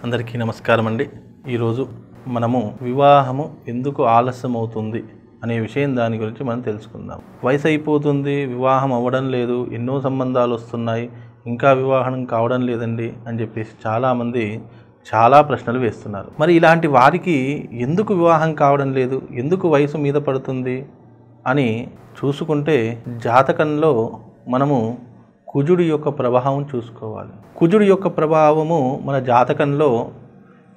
అందరికీ నమస్కారం అండి. ఈరోజు మనము వివాహము ఎందుకు ఆలస్యం అవుతుంది అనే విషయం దాని గురించి మనం తెలుసుకుందాం. వయసు అయిపోతుంది, వివాహం అవ్వడం లేదు, ఎన్నో సంబంధాలు వస్తున్నాయి, ఇంకా వివాహం కావడం లేదండి అని చెప్పేసి చాలామంది చాలా ప్రశ్నలు వేస్తున్నారు. మరి ఇలాంటి వారికి ఎందుకు వివాహం కావడం లేదు, ఎందుకు వయసు మీద పడుతుంది అని చూసుకుంటే జాతకంలో మనము కుజుడి యొక్క ప్రభావం చూసుకోవాలి. కుజుడి యొక్క ప్రభావము మన జాతకంలో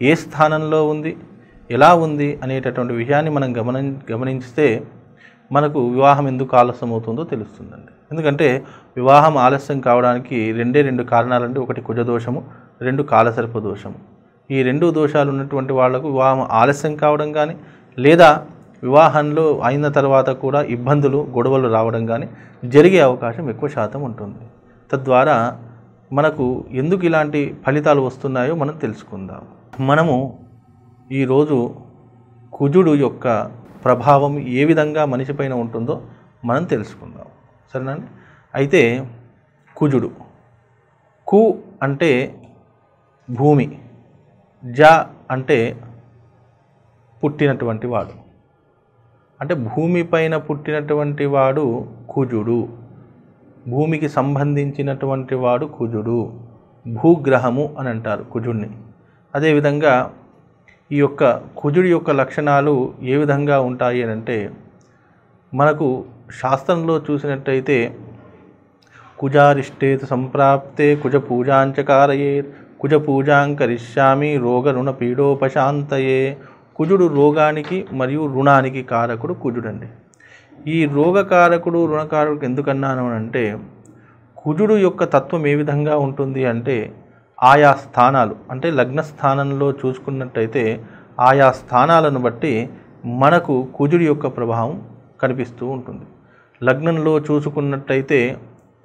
ఏ స్థానంలో ఉంది, ఎలా ఉంది అనేటటువంటి విషయాన్ని మనం గమనిస్తే మనకు వివాహం ఎందుకు ఆలస్యం అవుతుందో తెలుస్తుందండి. ఎందుకంటే వివాహం ఆలస్యం కావడానికి రెండు కారణాలండి. ఒకటి కుజదోషము, రెండు కాలసర్ప దోషము. ఈ రెండు దోషాలు ఉన్నటువంటి వాళ్లకు వివాహం ఆలస్యం కావడం కానీ, లేదా వివాహంలో అయిన తర్వాత కూడా ఇబ్బందులు గొడవలు రావడం కానీ జరిగే అవకాశం ఎక్కువ శాతం ఉంటుంది. తద్వారా మనకు ఎందుకు ఇలాంటి ఫలితాలు వస్తున్నాయో మనం తెలుసుకుందాం. మనము ఈరోజు కుజుడు యొక్క ప్రభావం ఏ విధంగా మనిషిపైన ఉంటుందో మనం తెలుసుకుందాం, సరేనండి. అయితే కుజుడు, కు అంటే భూమి, జ అంటే పుట్టినటువంటి వాడు, అంటే భూమిపైన పుట్టినటువంటి వాడు కుజుడు. భూమికి సంబంధించినటువంటి వాడు కుజుడు, భూగ్రహము అని అంటారు కుజుడిని. అదేవిధంగా ఈ యొక్క కుజుడి యొక్క లక్షణాలు ఏ విధంగా ఉంటాయి అని అంటే, మనకు శాస్త్రంలో చూసినట్టయితే కుజారిష్టేతు సంప్రాప్తే కుజ పూజాంచకారయే కుజ పూజాంకరిష్యామి రోగ రుణ పీడోపశాంతయే. కుజుడు రోగానికి మరియు రుణానికి కారకుడు కుజుడండి. ఈ రోగకారకుడు రుణకారకుడు ఎందుకన్నాను అంటే, కుజుడు యొక్క తత్వం ఏ విధంగా ఉంటుంది అంటే, ఆయా స్థానాలు అంటే లగ్న స్థానంలో చూసుకున్నట్టయితే ఆయా స్థానాలను బట్టి మనకు కుజుడి యొక్క ప్రభావం కనిపిస్తూ ఉంటుంది. లగ్నంలో చూసుకున్నట్టయితే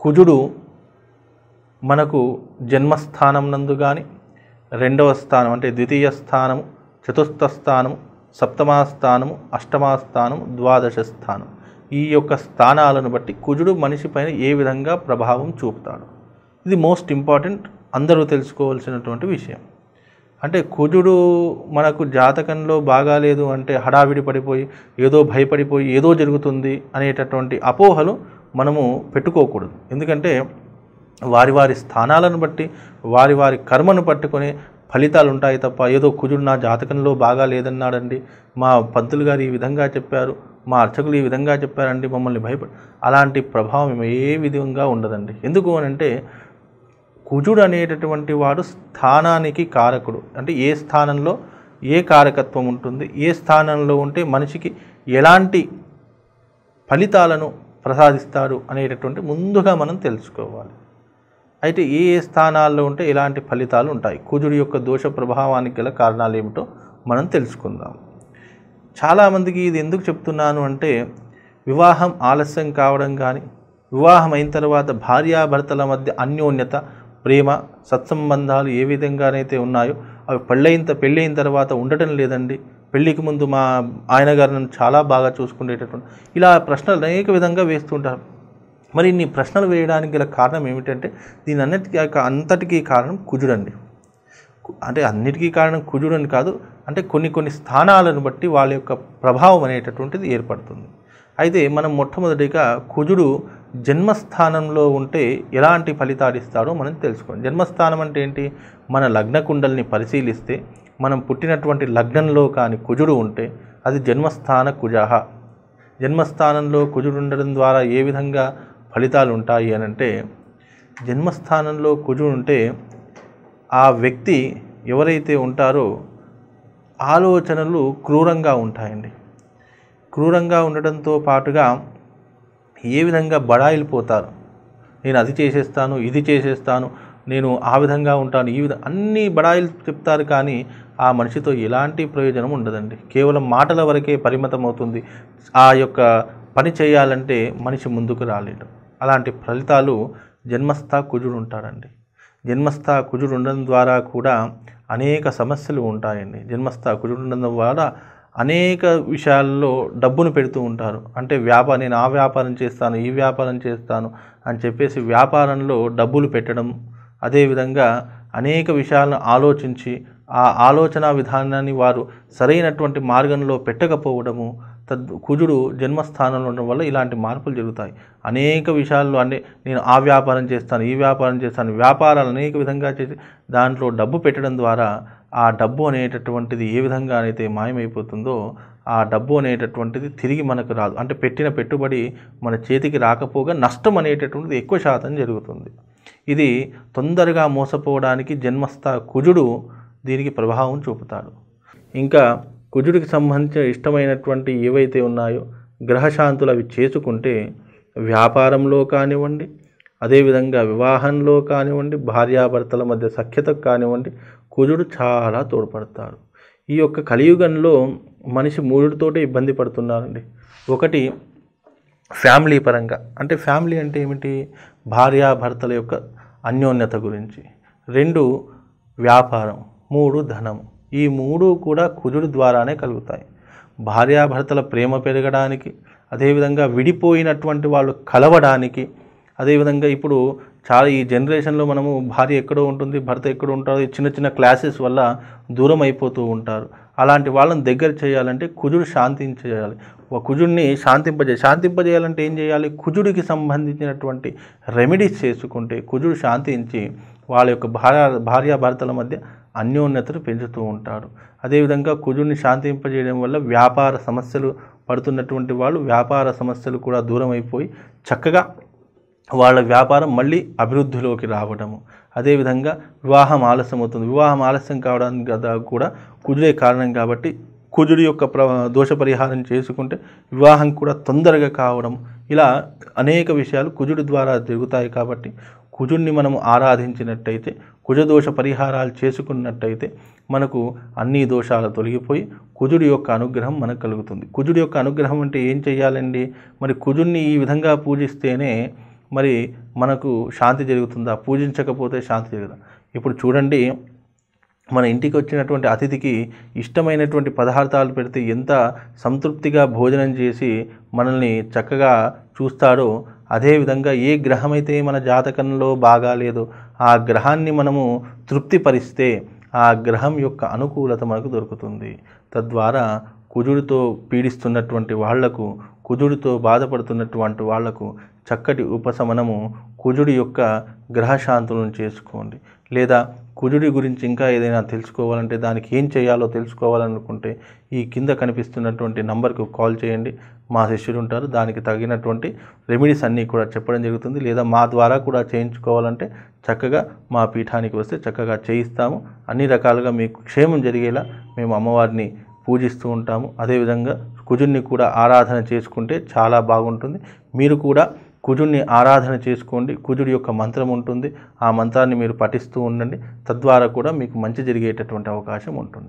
కుజుడు మనకు జన్మస్థానం నందు కానీ, రెండవ స్థానం అంటే ద్వితీయ స్థానము, చతుర్థ స్థానము, సప్తమ స్థానము, అష్టమ స్థానము, ద్వాదశ స్థానం, ఈ యొక్క స్థానాలను బట్టి కుజుడు మనిషి పైన ఏ విధంగా ప్రభావం చూపుతాడు. ఇది మోస్ట్ ఇంపార్టెంట్, అందరూ తెలుసుకోవాల్సినటువంటి విషయం. అంటే కుజుడు మనకు జాతకంలో బాగాలేదు అంటే హడావిడి పడిపోయి ఏదో భయపడిపోయి ఏదో జరుగుతుంది అనేటటువంటి అపోహలు మనము పెట్టుకోకూడదు. ఎందుకంటే వారి వారి స్థానాలను బట్టి వారి వారి కర్మను పట్టుకొని ఫలితాలు ఉంటాయి తప్ప, ఏదో కుజుడు నా జాతకంలో బాగా లేదన్నాడండి, మా పంతులు గారు ఈ విధంగా చెప్పారు, మా అర్చకులు ఈ విధంగా చెప్పారండి, మమ్మల్ని భయపడి, అలాంటి ప్రభావం ఏ విధంగా ఉండదండి. ఎందుకు అని అంటే కుజుడు అనేటటువంటి వాడు స్థానానికి కారకుడు. అంటే ఏ స్థానంలో ఏ కారకత్వం ఉంటుంది, ఏ స్థానంలో ఉంటే మనిషికి ఎలాంటి ఫలితాలను ప్రసాదిస్తాడు అనేటటువంటి ముందుగా మనం తెలుసుకోవాలి. అయితే ఏ స్థానాల్లో ఉంటే ఎలాంటి ఫలితాలు ఉంటాయి, కుజుడి యొక్క దోష ప్రభావానికి గల కారణాలు ఏమిటో మనం తెలుసుకుందాం. చాలామందికి ఇది ఎందుకు చెప్తున్నాను అంటే, వివాహం ఆలస్యం కావడం కానీ, వివాహం అయిన తర్వాత భార్యాభర్తల మధ్య అన్యోన్యత, ప్రేమ, సత్సంబంధాలు ఏ విధంగానైతే ఉన్నాయో అవి పెళ్ళైన తర్వాత ఉండటం లేదండి, పెళ్ళికి ముందు మా ఆయన గారు నన్ను చాలా బాగా చూసుకునేటటువంటి, ఇలా ప్రశ్నలు అనేక విధంగా వేస్తుంటారు. మరి ఇన్ని ప్రశ్నలు వేయడానికి గల కారణం ఏమిటంటే, దీని అంతటికీ కారణం కుజుడండి. అంటే అన్నిటికీ కారణం కుజుడు అని కాదు, అంటే కొన్ని స్థానాలను బట్టి వాళ్ళ యొక్క ప్రభావం అనేటటువంటిది ఏర్పడుతుంది. అయితే మనం మొట్టమొదటిగా కుజుడు జన్మస్థానంలో ఉంటే ఎలాంటి ఫలితాలు ఇస్తాడో మనం తెలుసుకోండి. జన్మస్థానం అంటే ఏంటి? మన లగ్న కుండల్ని పరిశీలిస్తే మనం పుట్టినటువంటి లగ్నంలో కానీ కుజుడు ఉంటే అది జన్మస్థాన కుజః. జన్మస్థానంలో కుజుడు ఉండడం ద్వారా ఏ విధంగా ఫలితాలు ఉంటాయి అని అంటే, జన్మస్థానంలో కుజుడు ఉంటే ఆ వ్యక్తి ఎవరైతే ఉంటారో ఆలోచనలు క్రూరంగా ఉంటాయండి. క్రూరంగా ఉండడంతో పాటుగా ఏ విధంగా బడాయిలు పోతారు, నేను అది చేసేస్తాను, ఇది చేసేస్తాను, నేను ఆ విధంగా ఉంటాను, ఈ విధంగా అన్ని బడాయిలు చెప్తారు. కానీ ఆ మనిషితో ఎలాంటి ప్రయోజనం ఉండదండి. కేవలం మాటల వరకే పరిమితం అవుతుంది. ఆ యొక్క పని చేయాలంటే మనిషి ముందుకు రాలేడు. అలాంటి ఫలితాలు జన్మస్థ కుజుడు ఉంటాడండి. జన్మస్థ కుజుడు ఉండడం ద్వారా కూడా అనేక సమస్యలు ఉంటాయండి. జన్మస్థ కుజుడు ఉండడం ద్వారా అనేక విషయాల్లో డబ్బును పెడుతూ ఉంటారు. అంటే నేను ఆ వ్యాపారం చేస్తాను, ఈ వ్యాపారం చేస్తాను అని చెప్పేసి వ్యాపారంలో డబ్బులు పెట్టడం, అదేవిధంగా అనేక విషయాలను ఆలోచించి ఆ ఆలోచన విధానాన్ని వారు సరైనటువంటి మార్గంలో పెట్టకపోవడము, కుజుడు జన్మస్థానంలో ఉండడం వల్ల ఇలాంటి మార్పులు జరుగుతాయి. అనేక విషయాల్లో అంటే నేను ఆ వ్యాపారం చేస్తాను, ఈ వ్యాపారం చేస్తాను, వ్యాపారాలు అనేక విధంగా చేసి దాంట్లో డబ్బు పెట్టడం ద్వారా ఆ డబ్బు అనేటటువంటిది ఏ విధంగా అయితే మాయమైపోతుందో ఆ డబ్బు అనేటటువంటిది తిరిగి మనకు రాదు. అంటే పెట్టిన పెట్టుబడి మన చేతికి రాకపోగా నష్టం అనేటటువంటిది ఎక్కువ శాతం జరుగుతుంది. ఇది తొందరగా మోసపోవడానికి జన్మస్థ కుజుడు దీనికి ప్రభావం చూపుతాడు. ఇంకా కుజుడికి సంబంధించిన ఇష్టమైనటువంటి ఏవైతే ఉన్నాయో గ్రహశాంతులు అవి చేసుకుంటే వ్యాపారంలో కానివ్వండి, అదేవిధంగా వివాహంలో కానివ్వండి, భార్యాభర్తల మధ్య సఖ్యతకు కానివ్వండి కుజుడు చాలా తోడ్పడతాడు. ఈ యొక్క కలియుగంలో మనిషి మూడితోటే ఇబ్బంది పడుతున్నారండి. ఒకటి ఫ్యామిలీ పరంగా, అంటే ఫ్యామిలీ అంటే ఏమిటి, భార్యాభర్తల యొక్క అన్యోన్యత గురించి. 2 వ్యాపారం, 3 ధనం. ఈ 3 కూడా కుజుడు ద్వారానే కలుగుతాయి. భార్యాభర్తల ప్రేమ పెరగడానికి, అదేవిధంగా విడిపోయినటువంటి వాళ్ళు కలవడానికి, అదేవిధంగా ఇప్పుడు చాలా ఈ జనరేషన్లో మనము భార్య ఎక్కడో ఉంటుంది, భర్త ఎక్కడో ఉంటారు, చిన్న చిన్న క్లాసెస్ వల్ల దూరం అయిపోతూ ఉంటారు. అలాంటి వాళ్ళని దగ్గర చేయాలంటే కుజుడు శాంతించేయాలి. కుజుడిని శాంతింపజేయాలంటే ఏం చేయాలి, కుజుడికి సంబంధించినటువంటి రెమెడీస్ చేసుకుంటే కుజుడు శాంతించి వాళ్ళ యొక్క భార్యాభర్తల మధ్య అన్యోన్యతను పెంచుతూ ఉంటాడు. అదేవిధంగా కుజుడిని శాంతింపజేయడం వల్ల వ్యాపార సమస్యలు పడుతున్నటువంటి వాళ్ళు వ్యాపార సమస్యలు కూడా దూరం అయిపోయి చక్కగా వాళ్ళ వ్యాపారం మళ్ళీ అభివృద్ధిలోకి రావడము. అదేవిధంగా వివాహం ఆలస్యం అవుతుంది. వివాహం ఆలస్యం కావడానికి కూడా కుజుడే కారణం కాబట్టి కుజుడి యొక్క దోష పరిహారం చేసుకుంటే వివాహం కూడా తొందరగా కావడం, ఇలా అనేక విషయాలు కుజుడి ద్వారా జరుగుతాయి. కాబట్టి కుజుడిని మనం ఆరాధించినట్టయితే, కుజదోష పరిహారాలు చేసుకున్నట్టయితే మనకు అన్ని దోషాలు తొలగిపోయి కుజుడి యొక్క అనుగ్రహం మనకు కలుగుతుంది. కుజుడి యొక్క అనుగ్రహం అంటే ఏం చేయాలండి, మరి కుజుడిని ఈ విధంగా పూజిస్తేనే మరి మనకు శాంతి జరుగుతుందా, పూజించకపోతే శాంతి జరుగుతుందా? ఇప్పుడు చూడండి, మన ఇంటికి వచ్చినటువంటి అతిథికి ఇష్టమైనటువంటి పదార్థాలు పెడితే ఎంత సంతృప్తిగా భోజనం చేసి మనల్ని చక్కగా చూస్తాడో, అదేవిధంగా ఏ గ్రహమైతే మన జాతకంలో బాగాలేదో ఆ గ్రహాన్ని మనము తృప్తిపరిస్తే ఆ గ్రహం యొక్క అనుకూలత మనకు దొరుకుతుంది. తద్వారా కుజుడితో పీడిస్తున్నటువంటి వాళ్లకు, కుజుడితో బాధపడుతున్నటువంటి వాళ్లకు చక్కటి ఉపశమనము కుజుడి యొక్క గ్రహశాంతులను చేసుకోండి. లేదా కుజుడి గురించి ఇంకా ఏదైనా తెలుసుకోవాలంటే, దానికి ఏం చేయాలో తెలుసుకోవాలనుకుంటే ఈ కింద కనిపిస్తున్నటువంటి నంబర్కు కాల్ చేయండి. మా శిష్యులు ఉంటారు, దానికి తగినటువంటి రెమెడీస్ అన్నీ కూడా చెప్పడం జరుగుతుంది. లేదా మా ద్వారా కూడా చేయించుకోవాలంటే చక్కగా మా పీఠానికి వస్తే చక్కగా చేయిస్తాము. అన్ని రకాలుగా మీకు క్షేమం జరిగేలా మేము అమ్మవారిని పూజిస్తూ ఉంటాము. అదేవిధంగా కుజుడిని కూడా ఆరాధన చేసుకుంటే చాలా బాగుంటుంది. మీరు కూడా కుజుడిని ఆరాధన చేసుకోండి. కుజుడి యొక్క మంత్రం ఉంటుంది, ఆ మంత్రాన్ని మీరు పఠిస్తూ ఉండండి. తద్వారా కూడా మీకు మంచి జరిగేటటువంటి అవకాశం ఉంటుంది.